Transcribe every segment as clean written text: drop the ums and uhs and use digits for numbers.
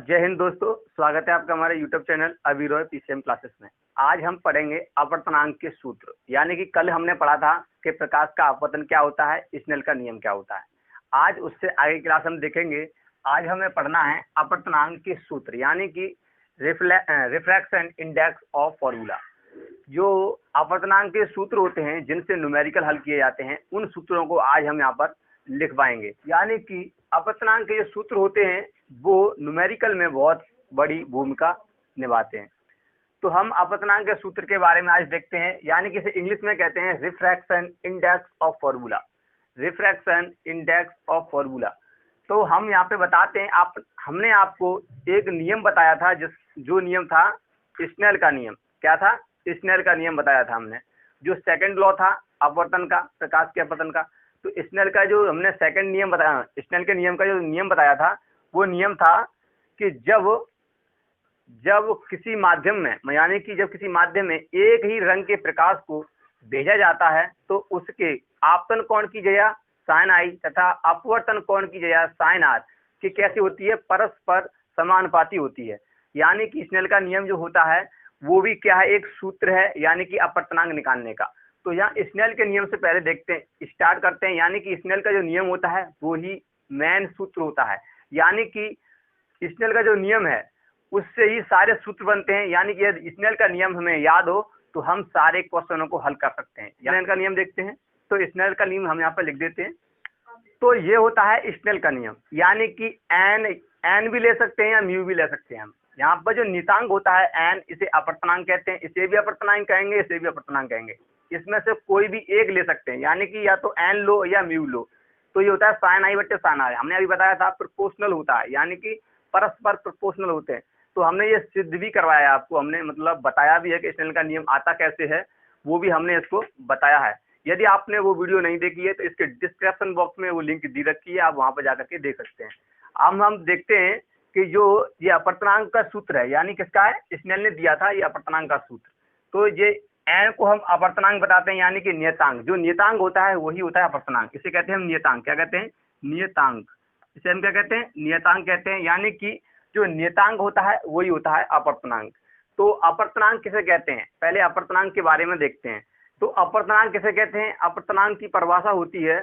जय हिंद दोस्तों, स्वागत है आपका हमारे यूट्यूब चैनल अभिरॉय पीसीएम क्लासेस में। आज हम पढ़ेंगे अपवर्तनांक के सूत्र, यानी कि कल हमने पढ़ा था कि प्रकाश का अपवर्तन क्या होता है, स्नेल का नियम क्या होता है। आज उससे आगे क्लास हम देखेंगे। आज हमें पढ़ना है अपवर्तनांक के सूत्र, यानी कि रिफ्रैक्शन इंडेक्स ऑफ फॉर्मूला। जो अपवर्तनांक के सूत्र होते हैं जिनसे न्यूमेरिकल हल किए जाते हैं, उन सूत्रों को आज हम यहाँ पर लिखवाएंगे। यानी कि अपवर्तनांक के जो सूत्र होते हैं वो न्यूमेरिकल में बहुत बड़ी भूमिका निभाते हैं। तो हम अपवर्तनांक के सूत्र के बारे में आज देखते हैं, यानी कि इसे इंग्लिश में कहते हैं refraction index of formula. Refraction index of formula. तो हम यहाँ पे बताते हैं, हमने आपको एक नियम बताया था, जो नियम था स्नेल का नियम। क्या था? स्नेल का नियम बताया था हमने, जो सेकंड लॉ था अपवर्तन का, प्रकाश के अपवर्तन का। तो स्नेल का जो हमने सेकंड नियम बताया, स्नेल के नियम का जो नियम बताया था, वो नियम था कि जब किसी माध्यम में, यानी कि जब किसी माध्यम में एक ही रंग के प्रकाश को भेजा जाता है तो उसके आपतन कोण की जया साइन आई तथा अपवर्तन कोण की जया साइन आर की कैसी होती है? परस्पर समानुपाती होती है। यानी कि स्नेल का नियम जो होता है वो भी क्या है? एक सूत्र है, यानी कि अपवर्तनांक निकालने का। तो यहाँ स्नेल के नियम से पहले देखते हैं, स्टार्ट करते हैं। यानी कि स्नेल का जो नियम होता है वो ही मेन सूत्र होता है। यानी कि स्नेल का जो नियम है उससे ही सारे सूत्र बनते हैं। यानी कि यदि स्नेल का नियम हमें याद हो तो हम सारे क्वेश्चनों को हल कर सकते हैं। स्नेल का नियम देखते हैं, तो स्नेल का नियम हम यहाँ पर लिख देते हैं। तो ये होता है स्नेल का नियम, यानी कि एन भी ले सकते हैं या म्यू भी ले सकते हैं हम। यहाँ पर जो नियतांक होता है एन, इसे अपवर्तनांक कहते हैं। इसे भी अपवर्तनांक कहेंगे, इसे भी अपवर्तनांक कहेंगे। इसमें से कोई भी एक ले सकते हैं, यानी कि या तो एन लो या म्यू लो। तो ये होता है साइन आई बट्टे साइन आर। हमने अभी बताया था प्रोपोर्शनल होता है, यानी कि परस्पर प्रोपोर्शनल होते हैं। तो हमने ये सिद्ध भी करवाया आपको, हमने मतलब बताया भी है कि स्नेल का नियम आता कैसे है, वो भी हमने इसको बताया है। यदि आपने वो वीडियो नहीं देखी है तो इसके डिस्क्रिप्शन बॉक्स में वो लिंक दी रखी है, आप वहां पर जाकर के देख सकते हैं। अब हम देखते हैं कि जो ये अपवर्तनांक का सूत्र है, यानी किसका है? स्नेल ने दिया था ये अपवर्तनांक का सूत्र। तो ये एन को हम अपवर्तनांक बताते हैं, यानी कि नियतांक। जो नियतांक होता है वही होता है अपवर्तनांक। इसे कहते हैं हम नियतांक। क्या कहते हैं? नियतांक। इसे हम क्या कहते हैं? नियतांक कहते हैं। यानी कि जो नियतांक होता है वही होता है अपवर्तनांक। तो अपवर्तनांक किसे कहते हैं? पहले अपवर्तनांक के बारे में देखते हैं। तो अपवर्तनांक किसे कहते हैं? अपवर्तनांक की परिभाषा होती है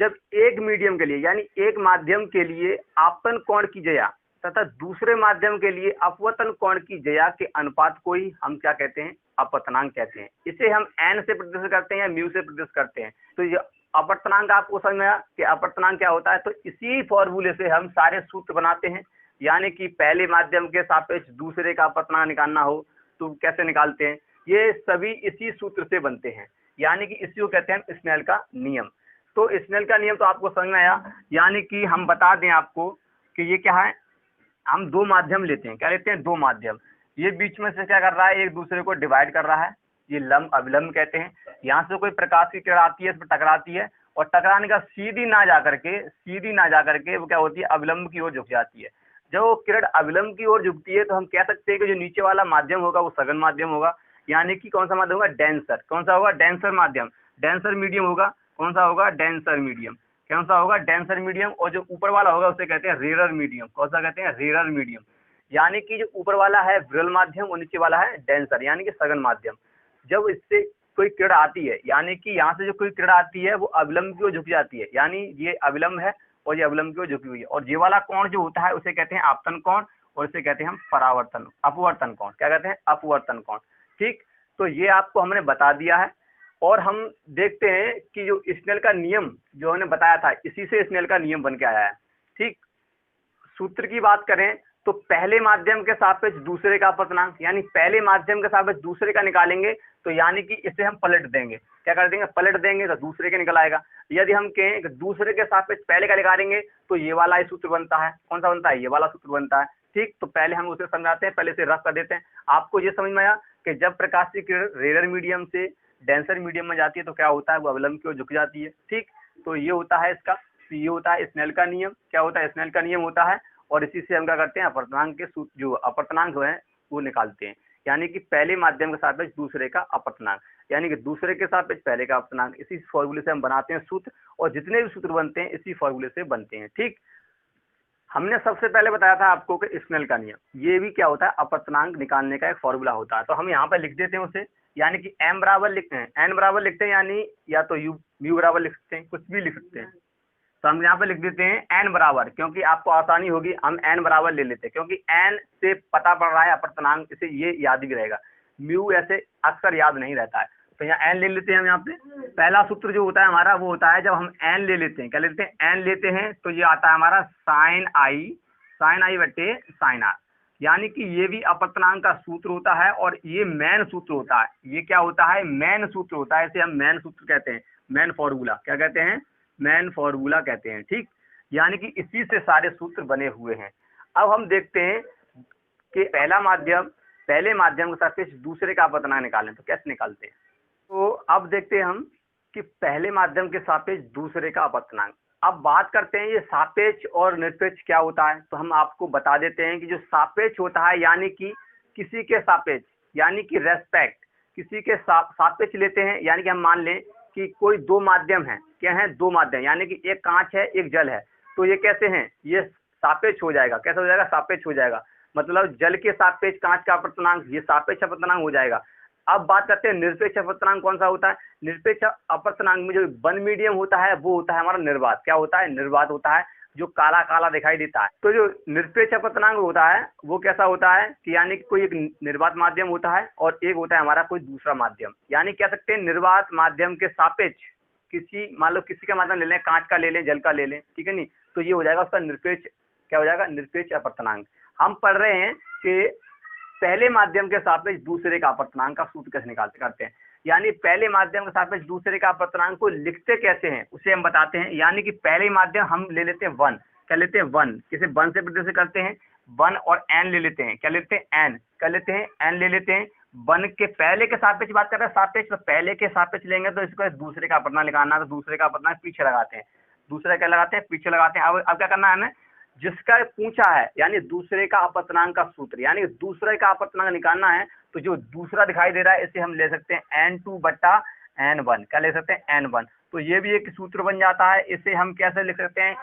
जब एक मीडियम के लिए, यानी एक माध्यम के लिए आपतन कोण की जया तथा दूसरे माध्यम के लिए अपवर्तन कोण की जया के अनुपात को ही हम क्या कहते हैं? अपवर्तनांक कहते हैं। इसे हम एन से प्रदर्शित करते हैं या म्यू से प्रदर्शित करते हैं। तो ये अपवर्तनांक आपको समझ में आया कि अपवर्तनांक क्या होता है। तो इसी फॉर्मूले से हम सारे सूत्र बनाते हैं। यानी कि पहले माध्यम के सापेक्ष दूसरे का अपवर्तनांक निकालना हो तो कैसे निकालते हैं? ये सभी इसी सूत्र से बनते हैं, यानी कि इसी को कहते हैं स्नेल का नियम। तो स्नेल का नियम तो आपको समझ में आया। यानी कि हम बता दें आपको कि ये क्या है, हम दो माध्यम लेते हैं। क्या लेते हैं? दो माध्यम। ये बीच में से क्या कर रहा है? एक दूसरे को डिवाइड कर रहा है। ये लंब अविलंब कहते हैं। यहाँ से कोई प्रकाश की किरण आती है, इस पर टकराती है, और टकराने का सीधी ना जाकर के वो क्या होती है? अविलंब की ओर झुक जाती है। जब वो किरण अविलंब की ओर झुकती है तो हम कह सकते हैं कि जो नीचे वाला माध्यम होगा वो सघन माध्यम होगा। यानी कि कौन सा माध्यम होगा? डेंसर। कौन सा होगा? डेंसर माध्यम। डेंसर मीडियम होगा। कौन सा होगा? Denser medium. कौन सा होगा? Denser medium. और जो ऊपर वाला होगा उसे कहते हैं रेरर मीडियम। कौन सा कहते हैं? Rarer medium. यानी कि जो ऊपर वाला है विरल माध्यम और नीचे वाला है डेंसर, यानी कि सघन माध्यम। जब इससे कोई किरण आती है, यानी कि यहाँ से जो कोई किरण आती है वो अविलंब की ओर झुक जाती है, यानी ये अविलंब है और ये अविलंब की ओर झुकी हुई है। और ये वाला कोण जो होता है उसे कहते हैं आपतन कोण, और इसे कहते हैं हम परावर्तन अपवर्तन कोण। क्या कहते हैं? अपवर्तन कोण। ठीक, तो ये आपको हमने बता दिया है। और हम देखते हैं कि जो स्नेल का नियम जो हमने बताया था, इसी से स्नेल का नियम बन के आया है। ठीक, सूत्र की बात करें तो पहले माध्यम के सापेक्ष दूसरे का अपवर्तनांक, यानी पहले माध्यम के सापेक्ष दूसरे का निकालेंगे तो यानी कि इसे हम पलट देंगे। क्या कर देंगे? पलट देंगे तो दूसरे के निकल आएगा। यदि हम कहें कि दूसरे के सापेक्ष पहले का निकालेंगे तो ये वाला ही सूत्र बनता है। कौन सा बनता है? ये वाला सूत्र बनता है। ठीक, तो पहले हम उसे समझाते हैं, पहले से रफ कर देते हैं। आपको ये समझ में आया कि जब प्रकाश की किरण रेरर मीडियम से डेंसर मीडियम में जाती है तो क्या होता है? वो अविलंब की ओर झुक जाती है। ठीक, तो ये होता है इसका, ये होता है स्नेल का नियम। क्या होता है? स्नेल का नियम होता है। और इसी से हम क्या करते हैं? अपवर्तनांक के सूत्र, जो अपवर्तनांक है वो निकालते हैं। यानी कि पहले माध्यम के सापेक्ष दूसरे का अपवर्तनांक, यानी कि दूसरे के सापेक्ष पहले का अपवर्तनांक। इसी फॉर्मूले से हम बनाते हैं सूत्र, और जितने भी सूत्र बनते हैं इसी फॉर्मूले से बनते हैं। ठीक, हमने सबसे पहले बताया था आपको कि स्नेल का नियम, ये भी क्या होता है, अपवर्तनांक निकालने का एक फॉर्मूला होता है। तो हम यहाँ पे लिख देते हैं उसे, यानी कि m बराबर लिखते हैं, n बराबर लिखते हैं, यानी या तो u बराबर लिख सकते हैं, कुछ भी लिख सकते हैं। तो हम यहाँ पे लिख देते हैं n बराबर, क्योंकि आपको आसानी होगी हम n बराबर ले लेते हैं, क्योंकि n से पता पड़ रहा है अपवर्तनांक, इसे ये याद भी रहेगा, म्यू ऐसे अक्सर याद नहीं रहता है। तो यहाँ n ले लेते हैं हम। यहाँ पे पहला सूत्र जो होता है हमारा वो होता है, जब हम n ले लेते हैं, क्या लेते हैं, n लेते हैं, तो ये आता है हमारा साइन आई बटे साइन आर, यानी कि ये भी अपवर्तनांक का सूत्र होता है और ये मेन सूत्र होता है। ये क्या होता है, मेन सूत्र होता है, इसे हम मेन सूत्र कहते हैं, मेन फॉर्मूला क्या कहते हैं, मेन फॉर्मूला कहते हैं, ठीक। यानी कि इसी से सारे सूत्र बने हुए हैं। अब हम देखते हैं कि पहले माध्यम के सापेक्ष दूसरे का अपवर्तनांक निकालें, तो कैसे निकालते हैं। तो अब देखते हैं हम कि पहले माध्यम के सापेक्ष दूसरे का अपवर्तनांक। अब बात करते हैं ये सापेक्ष और निरपेक्ष क्या होता है। तो हम आपको बता देते हैं कि जो सापेक्ष होता है, यानी कि किसी के सापेक्ष, यानी कि रेस्पेक्ट, किसी के सापेक्ष लेते हैं, यानी कि हम मान लें कि कोई दो माध्यम है, क्या है, दो माध्यम, यानी कि एक कांच है एक जल है, तो ये कैसे हैं, ये सापेक्ष हो जाएगा। कैसे हो जाएगा, सापेक्ष हो जाएगा, मतलब जल के सापेक्ष कांच का अपवर्तनांक, ये सापेक्ष अपवर्तनांक हो जाएगा। अब बात करते हैं निरपेक्ष अपवर्तनांक कौन सा होता है। निरपेक्ष अपवर्तनांक में जो वन मीडियम होता है वो होता है हमारा निर्वात। क्या होता है, निर्वात होता है, जो काला काला दिखाई देता है। तो जो निरपेक्ष अपवर्तनांक होता है वो कैसा होता है कि यानी कि कोई एक निर्वात माध्यम होता है और एक होता है हमारा कोई दूसरा माध्यम, यानी कह सकते हैं निर्वात माध्यम के सापेक्ष किसी, मान लो किसी का माध्यम ले लें, कांच का ले लें, जल का ले लें, ठीक है नहीं, तो ये हो जाएगा उसका निरपेक्ष, क्या हो जाएगा, निरपेक्ष अपवर्तनांक। हम पढ़ रहे हैं कि पहले माध्यम के सापेक्ष दूसरे का अपवर्तनांक का सूत्र कैसे निकालते करते हैं, यानी पहले माध्यम के सापेक्ष दूसरे का अपवर्तनांक को लिखते कैसे हैं उसे हम बताते हैं। यानी कि पहले माध्यम हम ले लेते हैं वन, क्या लेते हैं, वन, किसे वन से प्रदर्शित करते हैं, वन, और एन ले लेते हैं, क्या लेते हैं, एन, क्या लेते हैं, एन ले लेते हैं। वन के पहले के सापेक्ष बात कर रहे हैं, सापेक्ष, तो पहले के सापेक्ष लेंगे तो इसको दूसरे का अपवर्तनांक निकालना, तो दूसरे का अपवर्तनांक पीछे लगाते हैं, दूसरा क्या लगाते हैं, पीछे लगाते हैं। अब क्या करना है हमें, जिसका पूछा है यानी दूसरे का अपवर्तनांक का सूत्र, यानी दूसरे का अपवर्तनांक निकालना है, तो जो दूसरा दिखाई दे रहा है इसे हम ले सकते हैं n2 बट्टा n1, क्या ले सकते हैं, n1। तो ये भी एक सूत्र बन जाता है। इसे हम कैसे लिख सकते हैं,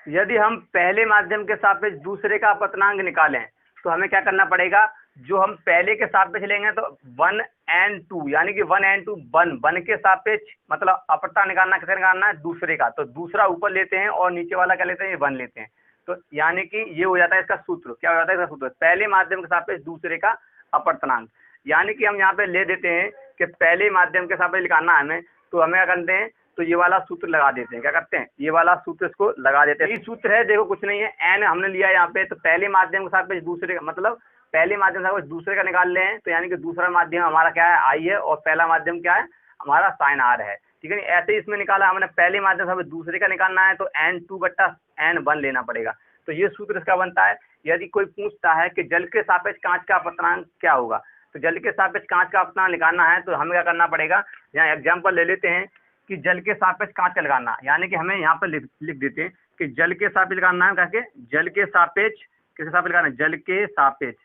यदि हम पहले माध्यम के सापेक्ष दूसरे का अपवर्तनांक निकालें तो हमें क्या करना पड़ेगा, जो हम पहले के सापेक्ष लेंगे तो 1n2, यानी कि 1n2 वन के सापेक्ष, मतलब अपवर्तनांक निकालना कैसे निकालना है, दूसरे का, तो दूसरा ऊपर लेते हैं और नीचे वाला क्या लेते हैं, वन लेते हैं। तो यानी कि ये हो जाता है इसका सूत्र, क्या हो जाता है इसका सूत्र, पहले माध्यम के सापेक्ष दूसरे का अपवर्तनांक। यानी कि हम यहाँ पे ले देते हैं कि पहले माध्यम के सापेक्ष निकालना है हमें, तो हमें क्या करते हैं, तो ये वाला सूत्र लगा देते हैं, क्या करते हैं, ये वाला सूत्र इसको लगा देते हैं। ये सूत्र है, देखो कुछ नहीं है, एन हमने लिया यहाँ पे, तो पहले माध्यम के सापेक्ष दूसरे का, मतलब पहले माध्यम से दूसरे का निकाल रहे हैं, तो यानी कि दूसरा माध्यम हमारा क्या है, आई है, और पहला माध्यम क्या है, हमारा साइन आर है, ठीक है। ऐसे ही इसमें निकाला हमने, पहले माध्यम से दूसरे का निकालना है तो n2 बट्टा n1 लेना पड़ेगा। तो ये सूत्र इसका बनता है। यदि कोई पूछता है कि जल के सापेक्ष कांच का अपवर्तनांक क्या होगा, तो जल के सापेक्ष कांच का अपवर्तनांक निकालना है तो हमें क्या करना पड़ेगा, यहाँ एग्जाम्पल ले लेते हैं कि जल के सापेक्ष कांच का लगाना, यानी कि हमें यहाँ पर लिख देते हैं कि जल के सापेक्ष लगाना है, करके जल के सापेक्ष, किसके सापेक्ष लगाना है, जल के सापेक्ष,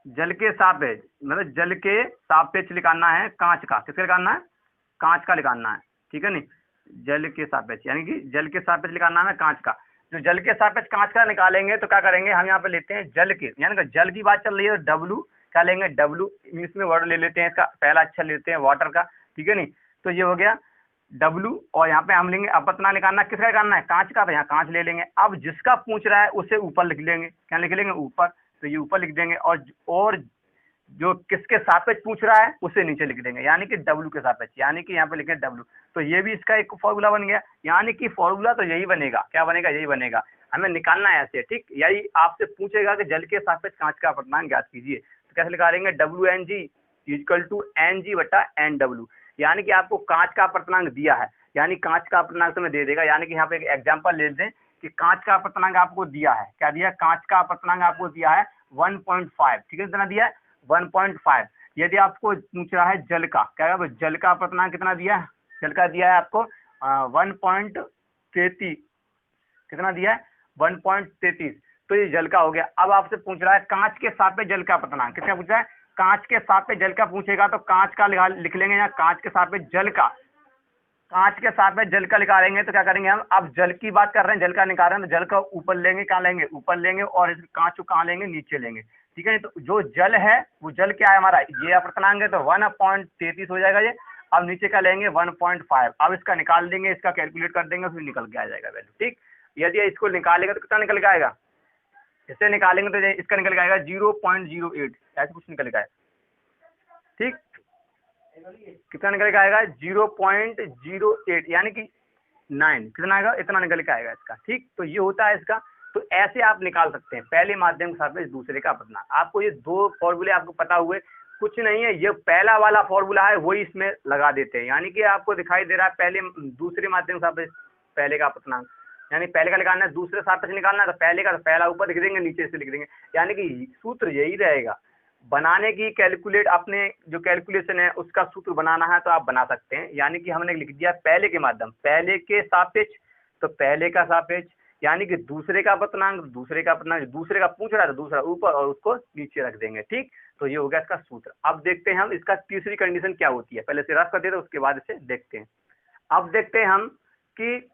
जल के सापेक्ष, मतलब जल के सापेक्ष निकालना है कांच का, किसका निकालना है, कांच का निकालना है, ठीक है नहीं, जल के सापेक्ष, यानी कि जल के सापेक्ष निकालना है कांच का। जो जल के सापेक्ष कांच का निकालेंगे तो क्या करेंगे, हम यहाँ पे लेते हैं जल के, यानी कि जल की बात चल रही है, डब्लू क्या लेंगे, डब्लू इंग्लिश में वर्ड ले लेते हैं, इसका पहला अक्षर लेते हैं वाटर का, ठीक है नहीं। तो ये हो गया डब्लू, और यहाँ पे हम लेंगे अपवर्तनांक निकालना, किसका निकालना है, कांच का, तो यहाँ कांच ले लेंगे। अब जिसका पूछ रहा है उसे ऊपर लिख लेंगे, क्या लिख लेंगे, ऊपर, तो ये ऊपर लिख देंगे, और जो किसके सापेक्ष पूछ रहा है उसे नीचे लिख देंगे, यानी कि डब्लू के सापेक्ष, यानी कि यहाँ पे लिखें डब्लू। तो ये भी इसका एक फॉर्मूला बन गया, यानी कि फॉर्मूला तो यही बनेगा, क्या बनेगा, यही बनेगा, हमें निकालना है ऐसे, ठीक। यही आपसे पूछेगा कि जल के सापेक्ष कांच का अपवर्तनांक ज्ञात कीजिए, तो कैसे निकालेंगे, WNG इक्वल टू NG बटा NW, यानी कि आपको कांच का अपवर्तनांक दिया है, यानी कांच का अपवर्तनांक तो मैं दे देगा, यानी कि यहाँ पे एक एग्जाम्पल ले दें कि कांच का अपवर्तनांक आपको दिया है, क्या दिया है, कांच का अपवर्तनांक आपको दिया है 1.5, ठीक है, कितना दिया है, 1.5। यदि आपको पूछ रहा है जल का, क्या है, जल का अपवर्तनांक कितना दिया है, जल का दिया है आपको 1.33, कितना दिया है, 1.33, तो ये जल का हो गया। अब आपसे पूछ रहा है कांच के सापेक्ष जल का अपवर्तनांक, कितना पूछ रहा है, कांच के सापेक्ष जल का पूछेगा तो कांच का लिख लेंगे, यहाँ कांच के सापेक्ष जल का, कांच के साथ में जल का निकालेंगे तो क्या करेंगे हम, अब जल की बात कर रहे हैं, जल का निकाल रहे हैं, तो जल का ऊपर लेंगे, कहाँ लेंगे, ऊपर लेंगे, और इस कांच को कहाँ लेंगे, नीचे लेंगे। ठीक है, तो जो जल है वो जल क्या है हमारा, ये अपवर्तनांक है, तो 1/33 हो जाएगा ये। अब नीचे का लेंगे 1.5, अब इसका निकाल देंगे, इसका कैलकुलेट कर देंगे, फिर निकल के आ जाएगा वैल्यू। ठीक, यदि इसको निकालेगा तो कितना निकल के आएगा, इसे निकालेंगे तो इसका निकल के आएगा 0.08, ऐसे कुछ निकल के आएगा। ठीक, कितना निकल के आएगा, 0.08 यानी कि 9, कितना आएगा, इतना निकल के आएगा इसका। ठीक, तो ये होता है इसका। तो ऐसे आप निकाल सकते हैं पहले माध्यम के सापेक्ष दूसरे का अपवर्तनांक। आपको ये दो फॉर्मूले आपको पता हुए कुछ नहीं है, ये पहला वाला फॉर्मूला है वही इसमें लगा देते हैं, यानी कि आपको दिखाई दे रहा है पहले दूसरे माध्यम के सापेक्ष पहले का अपवर्तनांक, यानी पहले का निकालना है, दूसरे सापेक्ष निकालना है, तो पहले का तो पहला ऊपर लिख देंगे, नीचे से लिख देंगे, यानी कि सूत्र यही रहेगा। बनाने की कैलकुलेट अपने जो कैलकुलेशन है उसका सूत्र बनाना है तो आप बना सकते हैं, यानी कि हमने लिख दिया पहले के माध्यम, पहले के सापेक्ष, तो पहले का सापेक्ष, यानी कि दूसरे का अपवर्तनांक, दूसरे का अपवर्तनांक, दूसरे का पूछ रहा है तो दूसरा ऊपर और उसको नीचे रख देंगे। ठीक, तो ये हो गया इसका सूत्र। अब देखते हैं हम इसका तीसरी कंडीशन क्या होती है, पहले से रफ कर देते उसके बाद इसे देखते हैं। अब देखते हैं हम कि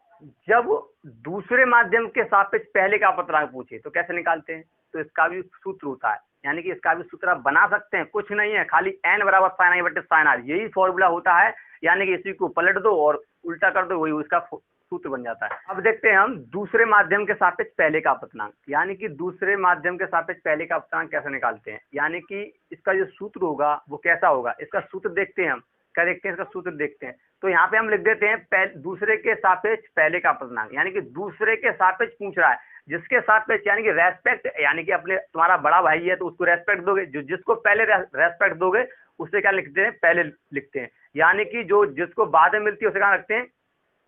जब दूसरे माध्यम के सापेक्ष पहले का अपवर्तनांक पूछे तो कैसे निकालते हैं, तो इसका भी सूत्र होता है, यानी कि इसका भी सूत्र आप बना सकते हैं, कुछ नहीं है, खाली n बराबर sin i बटे sin r, यही फॉर्मूला होता है, यानी कि इसी को पलट दो और उल्टा कर दो, वही उसका सूत्र बन जाता है। अब देखते हैं हम दूसरे माध्यम के सापेक्ष पहले का अपवर्तनांक, यानी कि दूसरे माध्यम के सापेक्ष पहले का अपवर्तनांक कैसे निकालते हैं, यानी कि इसका जो सूत्र होगा वो कैसा होगा, इसका सूत्र देखते हैं हम, क्या देखते हैं, इसका सूत्र देखते हैं। तो यहाँ पे हम लिख देते हैं दूसरे के सापेक्ष पहले का अपवर्तनांक, यानी कि दूसरे के सापेक्ष पूछ रहा है, जिसके सापेक्ष यानी कि रेस्पेक्ट, यानी कि अपने तुम्हारा बड़ा भाई है तो उसको रेस्पेक्ट दोगे, जो जिसको पहले रेस्पेक्ट दोगे उससे क्या लिखते हैं, पहले लिखते हैं, यानी कि जो जिसको बाद में मिलती है उसे कहाँ रखते हैं,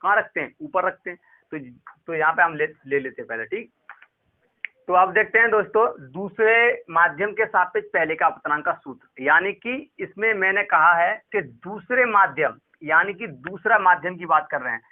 कहाँ रखते हैं, ऊपर रखते हैं। तो यहाँ पे हम ले लेते हैं पहले। ठीक, तो अब देखते हैं दोस्तों दूसरे माध्यम के सापेक्ष पहले का अपवर्तनांक का सूत्र, यानी कि इसमें मैंने कहा है कि दूसरे माध्यम, यानी कि दूसरा माध्यम की बात कर रहे हैं।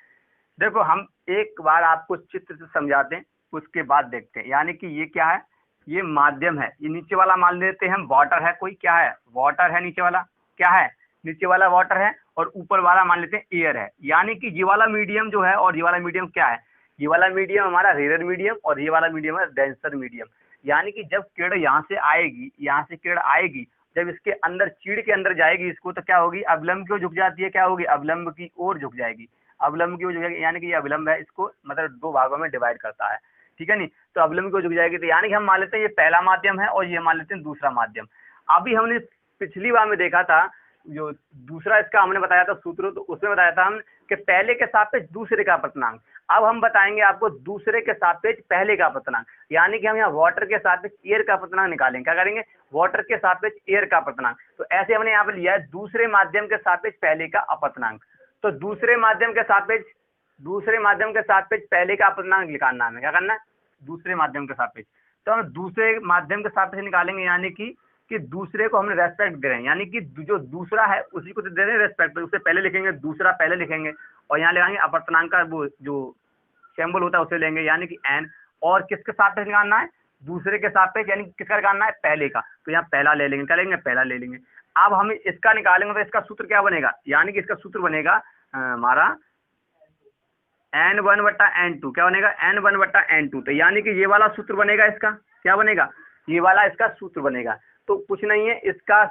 देखो हम एक बार आपको चित्र से समझाते हैं उसके बाद देखते हैं, यानी कि ये क्या है, ये माध्यम है, ये नीचे वाला मान लेते हैं हम वाटर है, कोई क्या है, वाटर है, नीचे वाला क्या है, नीचे वाला वाटर है, और ऊपर वाला मान लेते हैं एयर है, यानी कि ये वाला मीडियम जो है, और ये वाला मीडियम क्या है, ये वाला मीडियम हमारा रेयर मीडियम और ये वाला मीडियम है डेंसर मीडियम। यानी कि जब किरण यहाँ से आएगी, यहाँ से किरण आएगी, जब इसके अंदर चीड़ के अंदर जाएगी इसको, तो क्या होगी, अवलंब की ओर झुक जाती है, क्या होगी, अवलंब की ओर झुक जाएगी, अवलंब की ओर झुक जाएगी, यानी कि ये अवलंब है, इसको मतलब दो भागों में डिवाइड करता है। ठीक है नहीं, तो अवलंब की ओर झुक जाएगी, तो यानी कि हम मान लेते हैं ये पहला माध्यम है और ये मान लेते हैं दूसरा माध्यम। अभी हमने पिछली बार में देखा था, जो दूसरा इसका हमने बताया था सूत्र, तो उसमें बताया था हम कि पहले के सापेक्ष दूसरे का अपवर्तनांक। अब हम बताएंगे आपको दूसरे के सापेक्ष पहले का अपवर्तनांक, यानी कि हम यहाँ वाटर के सापेक्ष एयर का अपवर्तनांक निकालेंगे। क्या करेंगे, वाटर के सापेक्ष एयर का अपवर्तनांक। तो ऐसे हमने यहाँ पे लिया है दूसरे माध्यम के सापेक्ष पहले का अपवर्तनांक। तो दूसरे माध्यम के सापेक्ष पहले का अपवर्तनांक निकालना है, क्या करना है, दूसरे माध्यम के सापेक्ष। तो हम दूसरे माध्यम के सापेक्ष निकालेंगे, यानी कि दूसरे को हमने रेस्पेक्ट दे रहे हैं, यानी कि जो दूसरा है उसी को दे रहे हैं रेस्पेक्ट, उससे पहले लिखेंगे, दूसरा पहले लिखेंगे, और यहाँ लगाएंगे अपवर्तनांक का वो जो सिंबल होता है उसे लेंगे, यानी कि n, और किसके सापेक्ष निकालना है, दूसरे के सापेक्ष, यानी किसका निकालना है, पहले का, तो यहाँ पहला ले लेंगे, क्या लेंगे, पहला ले लेंगे। अब हम इसका निकालेंगे तो इसका सूत्र क्या बनेगा, यानी कि इसका सूत्र बनेगा हमारा n1/n2, क्या बनेगा, n1/n2, तो यानी कि ये वाला सूत्र बनेगा, इसका क्या बनेगा, ये वाला इसका सूत्र बनेगा। तो कुछ नहीं है, इसका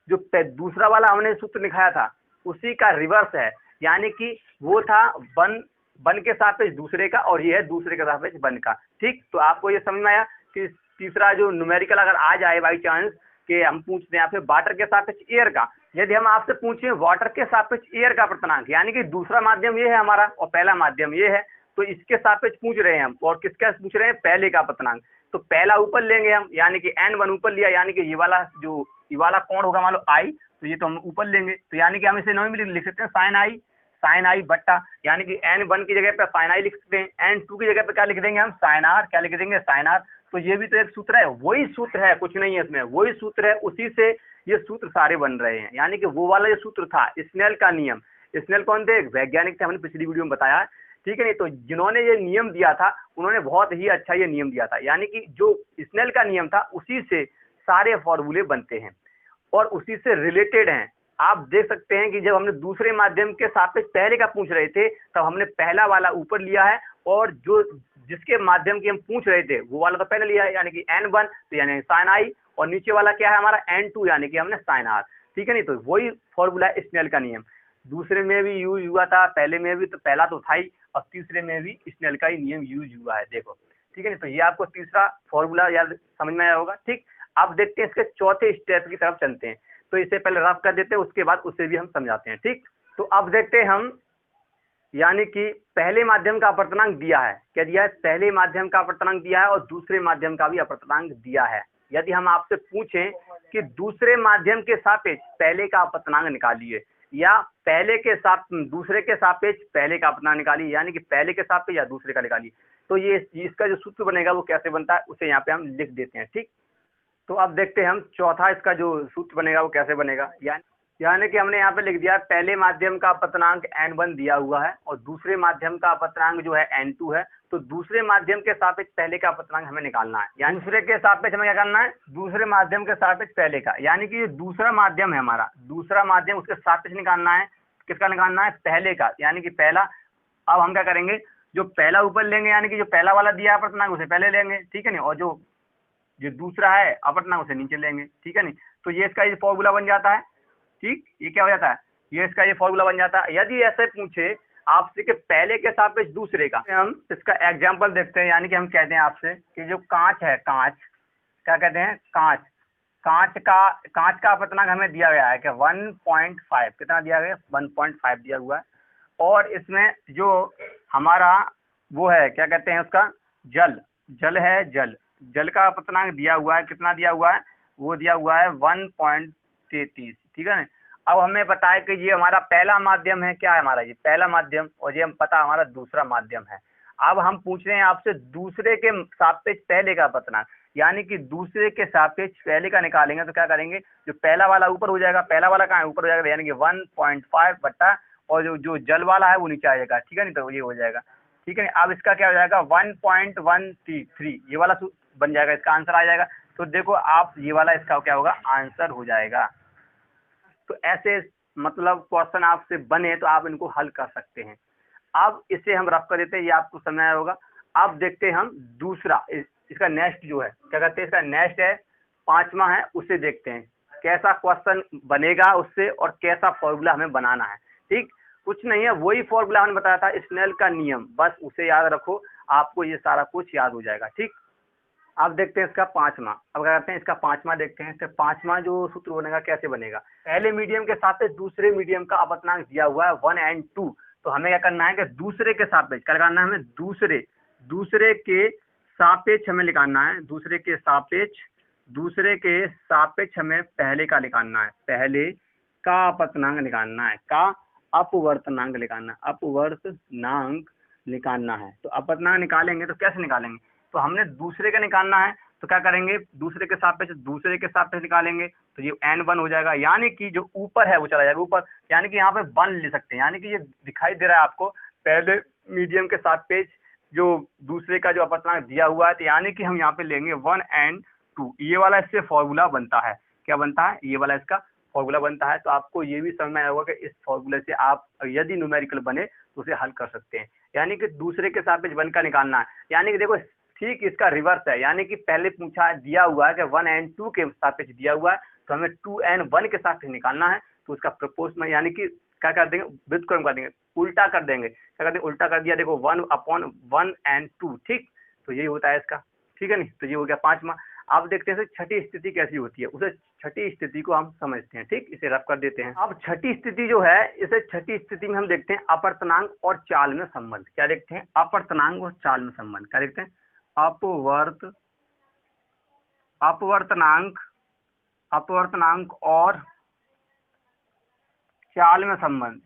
जो दूसरा वाला हमने सूत्र लिखाया था उसी का रिवर्स है, यानी कि वो था वन के सापेक्ष दूसरे का, और ये है दूसरे के सापेक्ष वन का। ठीक, तो आपको ये समझ में आया कि तीसरा जो न्यूमेरिकल अगर आ जाए बाई चांस कि हम पूछते हैं आपसे वाटर के सापेक्ष एयर का, यदि हम आपसे पूछें वाटर के सापेक्ष एयर का अपवर्तनांक, यानी कि दूसरा माध्यम ये है हमारा और पहला माध्यम ये है, तो इसके सापेक्ष पूछ रहे हैं हम, और किसका पूछ रहे हैं, पहले का अपवर्तनांक। तो पहला ऊपर लेंगे हम, यानी कि n1 ऊपर लिया, यानी कि ये वाला कोण होगा मान लो i, तो ये तो हम ऊपर लेंगे, तो यानी कि हम इसे नॉर्मली लिख सकते हैं sin i बट्टा, यानी कि n1 की जगह पे sin i लिख सकते हैं, n2 की जगह पे क्या लिख देंगे हम, sin r, क्या लिख देंगे, sin r। तो ये भी तो एक सूत्र है, वही सूत्र है, कुछ नहीं है इसमें, वही सूत्र है, उसी से ये सूत्र सारे बन रहे हैं। यानी कि वो वाला जो सूत्र था स्नेल का नियम, स्नेल कौन थे, वैज्ञानिक थे, हमने पिछली वीडियो में बताया। ठीक है नहीं, तो जिन्होंने ये नियम दिया था उन्होंने बहुत ही अच्छा ये नियम दिया था, यानी कि जो स्नेल का नियम था उसी से सारे फॉर्मूले बनते हैं और उसी से रिलेटेड हैं आप देख सकते हैं कि जब हमने दूसरे माध्यम के सापेक्ष पहले का पूछ रहे थे तब हमने पहला वाला ऊपर लिया है, और जो जिसके माध्यम की हम पूछ रहे थे वो वाला तो पहले लिया है, यानी कि n1 तो यानी sin i, और नीचे वाला क्या है हमारा n2 यानी कि हमने sin r। ठीक है नहीं, तो वही फॉर्मूला है स्नेल का नियम। दूसरे में भी यूज हुआ था, पहले में भी, तो पहला तो था ही, और तीसरे में भी स्नेल का ही नियम यूज हुआ है, देखो। ठीक है नहीं, तो ये आपको तीसरा फॉर्मूला याद समझ में आया होगा। ठीक, अब देखते हैं इसके चौथे स्टेप की तरफ चलते हैं। तो इसे पहले रफ कर देते हैं, उसके बाद उसे भी हम समझाते हैं। ठीक, तो अब देखते हैं हम, यानी कि पहले माध्यम का अपवर्तनांक दिया है, क्या दिया है, पहले माध्यम का अपवर्तनांक दिया है और दूसरे माध्यम का भी अपवर्तनांक दिया है। यदि हम आपसे पूछें कि दूसरे माध्यम के सापेक्ष पहले का अपवर्तनांक निकालिए, या पहले के दूसरे के सापेक्ष पहले का अपवर्तनांक निकालिए, यानी कि पहले के सापेक्ष या दूसरे का निकालिए, तो ये इसका जो सूत्र बनेगा वो कैसे बनता है उसे यहाँ पे हम लिख देते हैं। ठीक, तो अब देखते हैं हम चौथा इसका जो सूत्र बनेगा वो कैसे बनेगा। यानी कि हमने यहाँ पे लिख दिया पहले माध्यम का अपवर्तनांक n1 दिया हुआ है और दूसरे माध्यम का अपवर्तनांक जो है n2 है, तो दूसरे माध्यम के सापेक्ष पहले का अपवर्तनांक हमें निकालना है। यानी दूसरे के सापेक्ष हमें क्या करना है, दूसरे माध्यम के सापेक्ष पहले का, यानी कि दूसरा माध्यम है हमारा, दूसरा माध्यम उसके सापेक्ष निकालना है। किसका निकालना है, पहले का, यानी कि पहला। अब हम क्या करेंगे, जो पहला ऊपर लेंगे, यानी कि जो पहला वाला दिया है अपवर्तनांक उसे पहले लेंगे। ठीक है नहीं, और जो दूसरा है अपवर्तनांक उसे नीचे लेंगे। ठीक है नहीं, तो ये इसका ये फॉर्मूला बन जाता है। ठीक, ये क्या हो जाता है, ये इसका ये फॉर्मूला बन जाता है। यदि ऐसे पूछे आपसे कि पहले के सापेक्ष दूसरे का, हम इसका एग्जांपल देखते हैं। यानी कि हम कहते हैं आपसे कि जो कांच है, कांच क्या कहते हैं, कांच, कांच का अपवर्तनांक हमें दिया गया है कि 1.5, कितना दिया गया, 1.5 दिया हुआ है। और इसमें जो हमारा वो है, क्या कहते हैं उसका, जल है, जल का अपवर्तनांक दिया हुआ है, कितना दिया हुआ है, वो दिया हुआ है 1.33। ठीक है ना, अब हमें पता है कि ये हमारा पहला माध्यम है, क्या है हमारा ये पहला माध्यम, और ये हम पता हमारा दूसरा माध्यम है। अब हम पूछ रहे हैं आपसे दूसरे के सापेक्ष पहले का अपवर्तनांक, यानी कि दूसरे के सापेक्ष पहले का निकालेंगे तो क्या करेंगे, जो पहला वाला ऊपर हो जाएगा, पहला वाला कहाँ है, ऊपर हो जाएगा, यानी कि 1.5 बट्टा, और जो जल वाला है वो नीचे आ जाएगा। ठीक है नहीं, तो ये हो जाएगा। ठीक है नहीं, अब इसका क्या हो जाएगा, 1.133, ये वाला बन जाएगा, इसका आंसर आ जाएगा। तो देखो आप, ये वाला इसका क्या होगा, आंसर हो जाएगा। तो ऐसे मतलब क्वेश्चन आपसे बने तो आप इनको हल कर सकते हैं। अब इसे हम रफ कर देते हैं, ये आपको समझ आया होगा। अब देखते हैं हम दूसरा, इसका नेक्स्ट जो है, क्या कहते हैं, इसका नेक्स्ट है, पांचवा है, उसे देखते हैं कैसा क्वेश्चन बनेगा उससे, और कैसा फॉर्मूला हमें बनाना है। ठीक, कुछ नहीं है, वही फॉर्मूला हमने बताया था, स्नेल का नियम, बस उसे याद रखो, आपको ये सारा कुछ याद हो जाएगा। ठीक, अब देखते हैं इसका पांचवा। अब क्या करते हैं, इसका पांचवा देखते हैं। इसका पांचवा जो सूत्र बनेगा कैसे बनेगा, पहले मीडियम के सापेक्ष दूसरे मीडियम का अपवर्तनांक दिया हुआ है 1 और 2, तो हमें क्या करना है कि दूसरे के सापेक्ष क्या करना है, हमें दूसरे के सापेक्ष हमें निकालना है, दूसरे के सापेक्ष हमें पहले का निकालना है, पहले का अपवर्तनांक निकालना है, का अपवर्तनांक निकालना है। तो अपवर्तनांक निकालेंगे तो कैसे निकालेंगे, तो हमने दूसरे का निकालना है, तो क्या करेंगे, दूसरे के सापेक्ष निकालेंगे, तो ये n1 हो जाएगा, यानी कि जो ऊपर है वो चला जाएगा ऊपर, यानी कि यहाँ पे 1 ले सकते हैं, यानी कि ये दिखाई दे रहा है आपको, पहले मीडियम के सापेक्ष जो दूसरे का जो अपवर्तनांक दिया हुआ है, तो यानी कि हम यहाँ पे लेंगे 1 और 2, ये वाला इससे फॉर्मूला बनता है। क्या बनता है, ये वाला इसका फॉर्मूला बनता है। तो आपको ये भी समझ में आया होगा कि इस फॉर्मूले से आप यदि न्यूमेरिकल बने तो उसे हल कर सकते हैं। यानी कि दूसरे के सापेक्ष 1 का निकालना है, यानी कि देखो ठीक इसका रिवर्स है, यानी कि पहले पूछा दिया हुआ है कि 1 और 2 के सापेक्ष दिया हुआ है, तो हमें 2 और 1 के सापेक्ष निकालना है, तो उसका प्रोपोर्शनल, यानी कि क्या कर देंगे, व्युत्क्रम कर देंगे, उल्टा कर देंगे। क्या कर देंगे, उल्टा कर दिया, देखो 1/1 और 2। ठीक, तो यही होता है इसका। ठीक है नहीं, तो ये हो गया पांचवा। अब देखते हैं छठी स्थिति कैसी होती है, उसे छठी स्थिति को हम समझते हैं। ठीक, इसे रफ कर देते हैं। अब छठी स्थिति जो है, इसे छठी स्थिति में हम देखते हैं अपवर्तनांक और चाल में संबंध। क्या देखते हैं, अपवर्तनांक और चाल में संबंध। क्या देखते हैं, अपवर्तनांक और चाल में संबंध,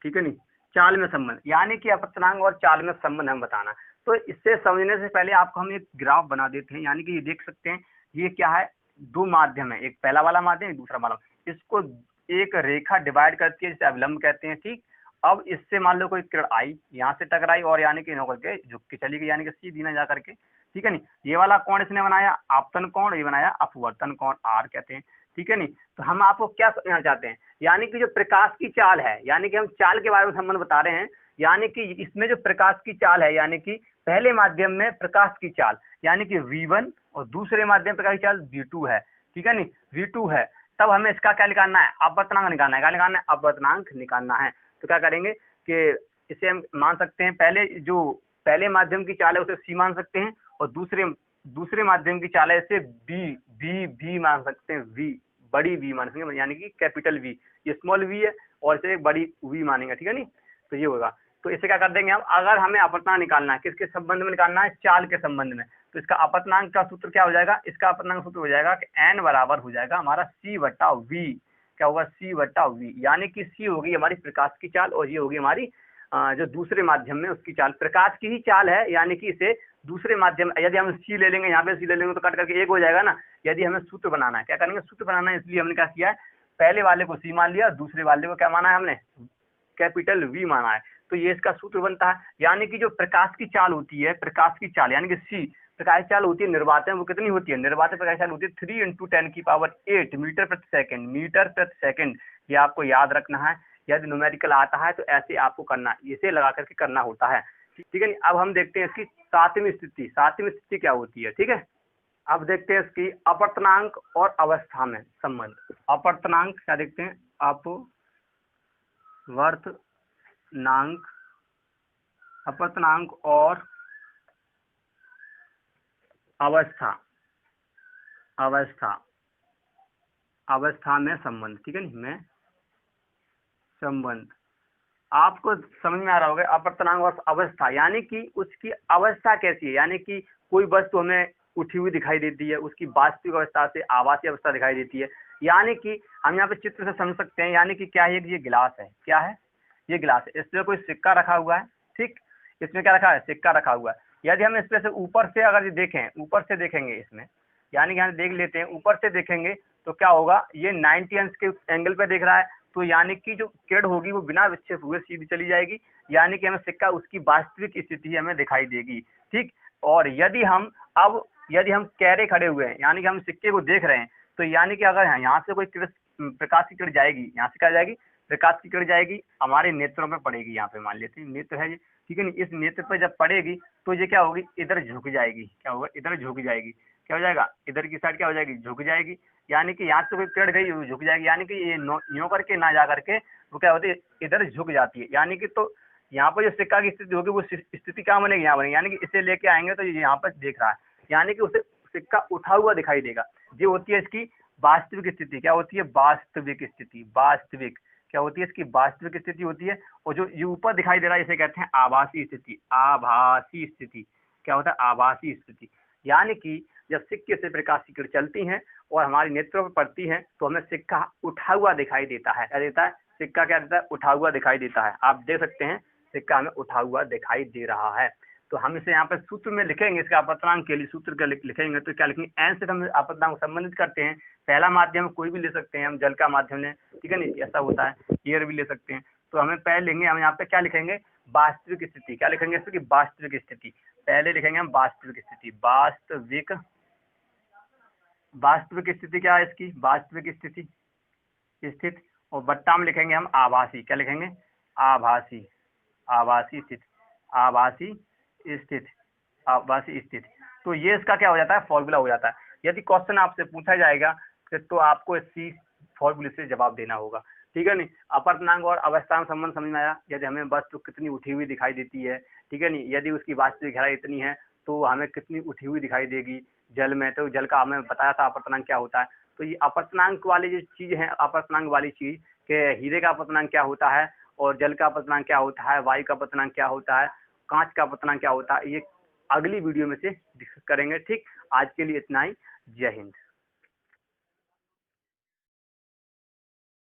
ठीक है नहीं, चाल में संबंध, यानी कि अपवर्तनांक और चाल में संबंध हम बताना। तो इससे समझने से पहले आपको हम एक ग्राफ बना देते हैं। यानी कि ये देख सकते हैं, ये क्या है, दो माध्यम है, एक पहला वाला माध्यम, एक दूसरा वाला, इसको एक रेखा डिवाइड करती है, जिसे अवलंब कहते हैं। ठीक, अब इससे मान लो कोई किरण आई, यहाँ से टकराई और यानी कि होकर के झुक के चली गई, यानी कि सीधी ना जा करके, ठीक है नी। ये वाला कोण इसने बनाया आपतन कोण, ये बनाया अपवर्तन कोण, आर कहते हैं, ठीक है नी। तो हम आपको क्या समझना चाहते हैं, यानी कि जो प्रकाश की चाल है, यानी कि हम चाल के बारे में संबंध बता रहे हैं, यानी कि इसमें जो प्रकाश की चाल है, यानी कि पहले माध्यम में प्रकाश की चाल यानी कि V1 और दूसरे माध्यम प्रकाश की चाल V2 है, ठीक है नी, V2 है। तब हमें इसका क्या निकालना है, अपवर्तनांक निकालना है। क्या निकालना है, अपवर्तनांक निकालना है। तो क्या करेंगे कि इसे हम मान सकते हैं, पहले माध्यम की चाल है उसे C मान सकते हैं, और दूसरे माध्यम की चाल है इसे B मान सकते हैं, V बड़ी V मान सकते हैं, यानी कि कैपिटल V, ये स्मॉल V है और इसे एक बड़ी V मानेंगे, ठीक है नी। तो ये होगा, तो इसे क्या कर देंगे हम, अगर हमें अपवर्तनांक निकालना है, किसके संबंध में निकालना है, चाल के संबंध में, तो इसका अपवर्तनांक का सूत्र क्या हो जाएगा, इसका अपवर्तनांक सूत्र हो जाएगा कि n बराबर हो जाएगा हमारा C/V, क्या होगा, C/V, यानी कि C होगी हमारी प्रकाश की चाल और ये होगी हमारी जो दूसरे माध्यम में उसकी चाल, प्रकाश की ही चाल है, यानी कि इसे दूसरे माध्यम, यदि हम C ले लेंगे, यहाँ पे C ले लेंगे तो कट करके एक हो जाएगा ना। यदि हमें सूत्र बनाना है, क्या करेंगे, सूत्र बनाना है, इसलिए हमने क्या किया है, पहले वाले को C मान लिया, दूसरे वाले को क्या माना है हमने, कैपिटल V माना है। तो ये इसका सूत्र बनता है, यानी कि जो प्रकाश की चाल होती है, प्रकाश की चाल यानी कि C, प्रकाश चाल होती है निर्वात में, वो कितनी होती है, निर्वात प्रकाश चाल होती है 3 × 10⁸ मीटर प्रति सेकंड। ये आपको याद रखना है, यदि न्यूमेरिकल आता है तो ऐसे आपको करना, इसे लगा करके करना होता है, ठीक है नी। अब हम देखते हैं इसकी सातवीं स्थिति क्या होती है, ठीक है। अब देखते हैं इसकी अपवर्तनांक और अवस्था में संबंध। अपवर्तनांक क्या देखते हैं, अपवर्तनांक और अवस्था में संबंध, ठीक है नी, में संबंध। आपको समझ में आ रहा होगा, अपवर्तनांक और अवस्था यानी कि उसकी अवस्था कैसी है, यानी कि कोई वस्तु हमें उठी हुई दिखाई देती है, उसकी वास्तविक अवस्था से आभासी अवस्था दिखाई देती है, यानी कि हम यहाँ पे चित्र से समझ सकते हैं, यानी कि क्या है, ये गिलास है, क्या है, ये गिलास है, इसमें कोई सिक्का रखा हुआ है, ठीक, इसमें क्या रखा है, सिक्का रखा हुआ है। यदि हम इसमें से ऊपर से अगर देखें, ऊपर से देखेंगे इसमें, यानी कि यहाँ देख लेते हैं, ऊपर से देखेंगे तो क्या होगा, ये 90 अंश के एंगल पे देख रहा है, तो यानी कि जो किरण होगी वो बिना विक्षेप हुए सीधी चली जाएगी, यानी कि हमें सिक्का उसकी वास्तविक स्थिति हमें दिखाई देगी, ठीक। और यदि हम कैरे खड़े हुए हैं, यानी कि हम सिक्के को देख रहे हैं, तो यानी कि अगर यहाँ से कोई प्रकाश की किरण जाएगी, यहाँ से क्या जाएगी, प्रकाश की किरण जाएगी, हमारे नेत्रों में पड़ेगी, यहाँ पे मान लेते हैं नेत्र है ये, ठीक है नहीं, इस नेत्र पर जब पड़ेगी तो ये क्या होगी, इधर झुक जाएगी, क्या होगा, इधर झुक जाएगी, क्या हो जाएगा, इधर की साइड क्या हो जाएगी, झुक जाएगी, यानी कि यहाँ से कोई किरण गई वो झुक जाएगी, यानी कि ये यूं करके ना जा करके वो क्या होती है, इधर झुक जाती है, यानी कि तो यहाँ पर जो सिक्का की स्थिति होगी वो स्थिति क्या बनेगी, यहाँ बनेगी, यानी कि इसे लेके आएंगे तो ये यहाँ पर देख रहा है, यानी कि उसे सिक्का उठा हुआ दिखाई देगा। ये होती है इसकी वास्तविक स्थिति, क्या होती है, वास्तविक स्थिति, वास्तविक क्या होती है, इसकी वास्तविक स्थिति होती है। और जो ये ऊपर दिखाई दे रहा है इसे कहते हैं आभासी स्थिति, आभासी स्थिति, क्या होता है, आभासी स्थिति, यानी कि जब सिक्के से प्रकाश की किरण चलती हैं और हमारी नेत्रों पर पड़ती है तो हमें सिक्का उठा हुआ दिखाई देता है, क्या देता है, सिक्का क्या देता है, उठा हुआ दिखाई देता है। आप देख सकते हैं सिक्का हमें उठा हुआ दिखाई दे रहा है। तो हम इसे यहाँ पे सूत्र में लिखेंगे, इसके अपवर्तनांक के लिए सूत्र का लिखेंगे तो क्या लिखेंगे, एन से हम अपवर्तनांक को संबंधित करते हैं। पहला माध्यम कोई भी ले सकते हैं, हम जल का माध्यम लें, ठीक है नहीं, ऐसा होता है, एयर भी ले सकते हैं। तो हमें पहले लेंगे, हम यहाँ पे क्या लिखेंगे, वास्तविक स्थिति, क्या लिखेंगे, इसकी वास्तविक स्थिति, पहले लिखेंगे हम वास्तविक स्थिति, वास्तविक स्थिति क्या है इसकी, वास्तविक स्थिति स्थिति, और बट्टा में लिखेंगे हम आभासी, क्या लिखेंगे, आभासी, आभासी स्थिति, आभासी स्थिति, आभासी स्थिति। तो ये इसका क्या हो जाता है, फॉर्मूला हो जाता है। यदि क्वेश्चन आपसे पूछा जाएगा तो आपको इसी फॉर्मूले से जवाब देना होगा, ठीक है नहीं। अपवर्तनांक और अवस्था में संबंध समझ में आया। यदि हमें वस्तु कितनी उठी हुई दिखाई देती है, ठीक है नहीं, यदि उसकी वास्तविक गहराई इतनी है तो हमें कितनी उठी हुई दिखाई देगी जल में, तो जल का हमें बताया था अपवर्तनांक क्या होता है। तो ये अपवर्तनांक वाली जो चीज है, अपवर्तनांक वाली चीज के हीरे का अपवर्तनांक क्या होता है और जल का अपवर्तनांक क्या होता है, वायु का अपवर्तनांक क्या होता है, कांच का अपवर्तनांक क्या होता है, ये अगली वीडियो में से डिस्कस करेंगे, ठीक। आज के लिए इतना ही, जय हिंद।